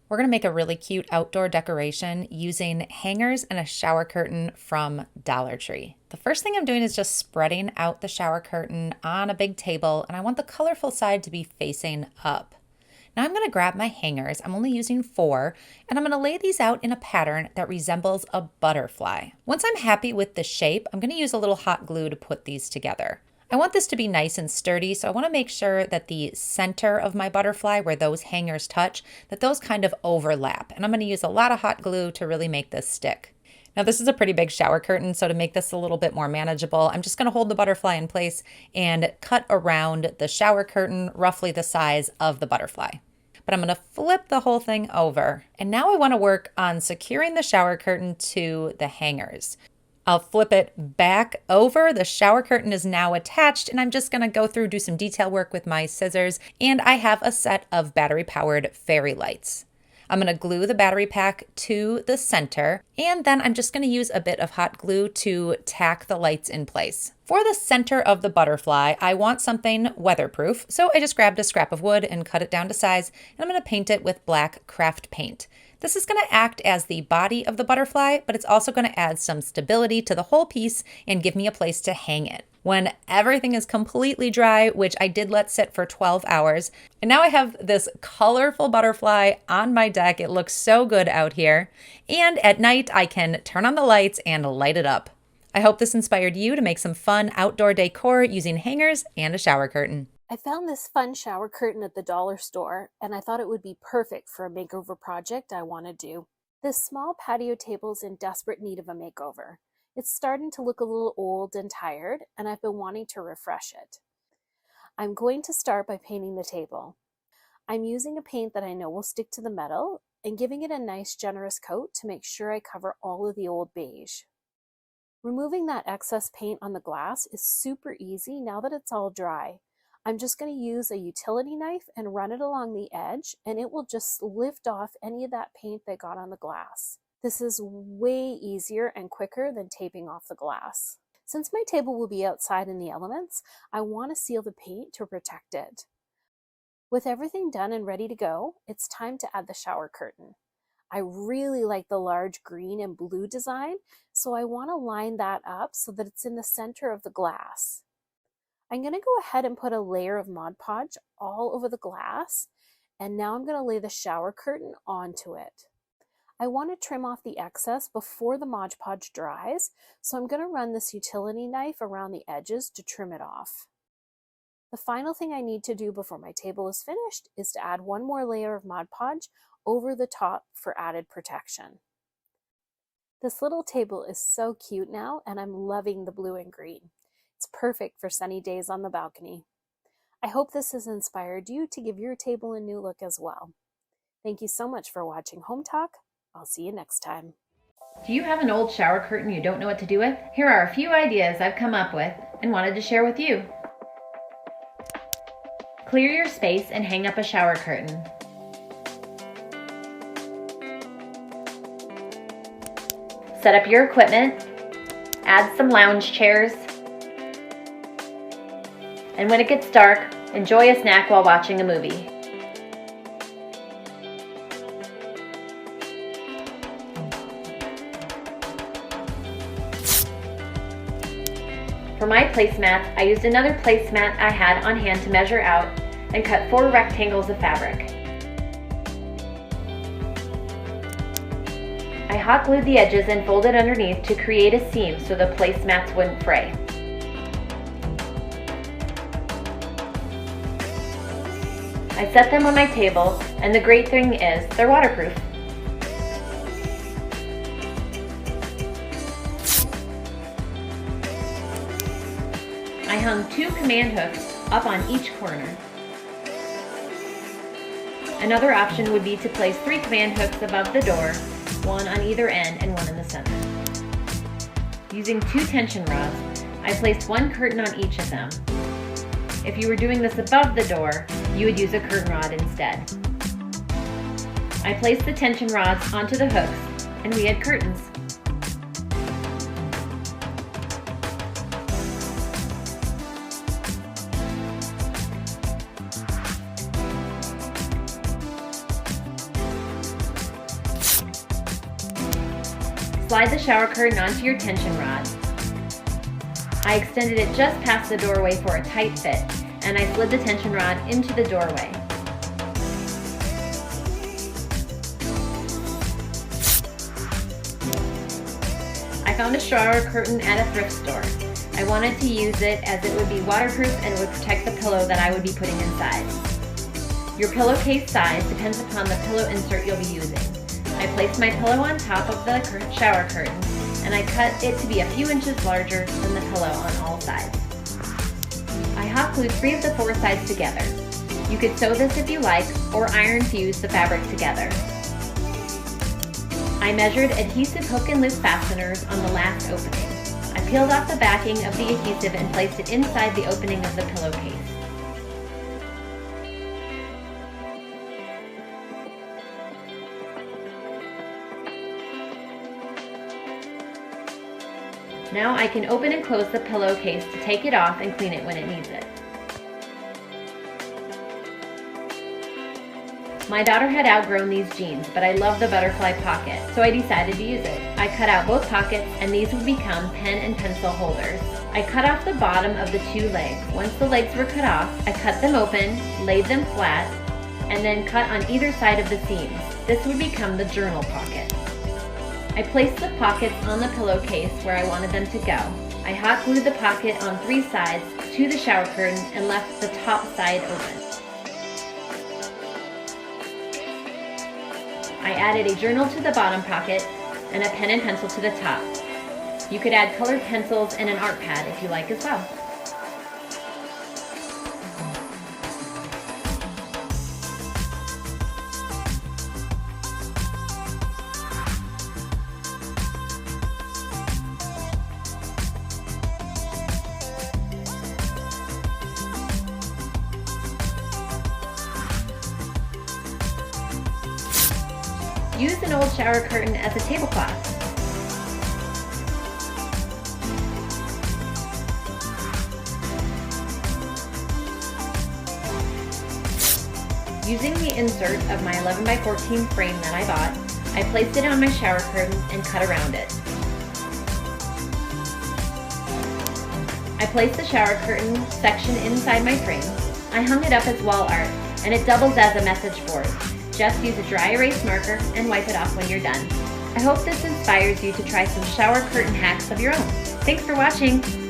We're gonna make a really cute outdoor decoration using hangers and a shower curtain from Dollar Tree. The first thing I'm doing is just spreading out the shower curtain on a big table, and I want the colorful side to be facing up. Now I'm gonna grab my hangers, I'm only using 4, and I'm gonna lay these out in a pattern that resembles a butterfly. Once I'm happy with the shape, I'm gonna use a little hot glue to put these together. I want this to be nice and sturdy, so I want to make sure that the center of my butterfly, where those hangers touch, that those kind of overlap. And I'm going to use a lot of hot glue to really make this stick. Now this is a pretty big shower curtain, so to make this a little bit more manageable, I'm just going to hold the butterfly in place and cut around the shower curtain roughly the size of the butterfly. But I'm going to flip the whole thing over. And now I want to work on securing the shower curtain to the hangers. I'll flip it back over. The shower curtain is now attached, and I'm just going to go through, do some detail work with my scissors, and I have a set of battery-powered fairy lights. I'm going to glue the battery pack to the center, and then I'm just going to use a bit of hot glue to tack the lights in place. For the center of the butterfly, I want something weatherproof, so I just grabbed a scrap of wood and cut it down to size, and I'm going to paint it with black craft paint. This is going to act as the body of the butterfly, but it's also going to add some stability to the whole piece and give me a place to hang it. When everything is completely dry, which I did let sit for 12 hours, and now I have this colorful butterfly on my deck. It looks so good out here. And at night, I can turn on the lights and light it up. I hope this inspired you to make some fun outdoor decor using hangers and a shower curtain. I found this fun shower curtain at the dollar store, and I thought it would be perfect for a makeover project I want to do. This small patio table is in desperate need of a makeover. It's starting to look a little old and tired, and I've been wanting to refresh it. I'm going to start by painting the table. I'm using a paint that I know will stick to the metal and giving it a nice generous coat to make sure I cover all of the old beige. Removing that excess paint on the glass is super easy now that it's all dry. I'm just going to use a utility knife and run it along the edge, and it will just lift off any of that paint that got on the glass. This is way easier and quicker than taping off the glass. Since my table will be outside in the elements, I want to seal the paint to protect it. With everything done and ready to go, it's time to add the shower curtain. I really like the large green and blue design, so I want to line that up so that it's in the center of the glass. I'm going to go ahead and put a layer of Mod Podge all over the glass, and now I'm going to lay the shower curtain onto it. I want to trim off the excess before the Mod Podge dries, so I'm going to run this utility knife around the edges to trim it off. The final thing I need to do before my table is finished is to add one more layer of Mod Podge over the top for added protection. This little table is so cute now, and I'm loving the blue and green. It's perfect for sunny days on the balcony. I hope this has inspired you to give your table a new look as well. Thank you so much for watching Hometalk. I'll see you next time. Do you have an old shower curtain you don't know what to do with? Here are a few ideas I've come up with and wanted to share with you. Clear your space and hang up a shower curtain. Set up your equipment. Add some lounge chairs. And when it gets dark, enjoy a snack while watching a movie. For my placemats, I used another placemat I had on hand to measure out and cut 4 rectangles of fabric. I hot glued the edges and folded underneath to create a seam so the placemats wouldn't fray. I set them on my table, and the great thing is they're waterproof. I hung 2 command hooks up on each corner. Another option would be to place 3 command hooks above the door, 1 on either end and 1 in the center. Using 2 tension rods, I placed 1 curtain on each of them. If you were doing this above the door, you would use a curtain rod instead. I placed the tension rods onto the hooks, and we had curtains. Slide the shower curtain onto your tension rod. I extended it just past the doorway for a tight fit, and I slid the tension rod into the doorway. I found a shower curtain at a thrift store. I wanted to use it as it would be waterproof and it would protect the pillow that I would be putting inside. Your pillowcase size depends upon the pillow insert you'll be using. I placed my pillow on top of the shower curtain, and I cut it to be a few inches larger than the pillow on all sides. I hot glued 3 of the 4 sides together. You could sew this if you like, or iron fuse the fabric together. I measured adhesive hook and loop fasteners on the last opening. I peeled off the backing of the adhesive and placed it inside the opening of the pillowcase. Now I can open and close the pillowcase to take it off and clean it when it needs it. My daughter had outgrown these jeans, but I love the butterfly pocket, so I decided to use it. I cut out both pockets, and these would become pen and pencil holders. I cut off the bottom of the 2 legs. Once the legs were cut off, I cut them open, laid them flat, and then cut on either side of the seams. This would become the journal pocket. I placed the pockets on the pillowcase where I wanted them to go. I hot glued the pocket on 3 sides to the shower curtain and left the top side open. I added a journal to the bottom pocket and a pen and pencil to the top. You could add colored pencils and an art pad if you like as well. Use an old shower curtain as a tablecloth. Using the insert of my 11 by 14 frame that I bought, I placed it on my shower curtain and cut around it. I placed the shower curtain section inside my frame. I hung it up as wall art, and it doubles as a message board. Just use a dry erase marker and wipe it off when you're done. I hope this inspires you to try some shower curtain hacks of your own. Thanks for watching!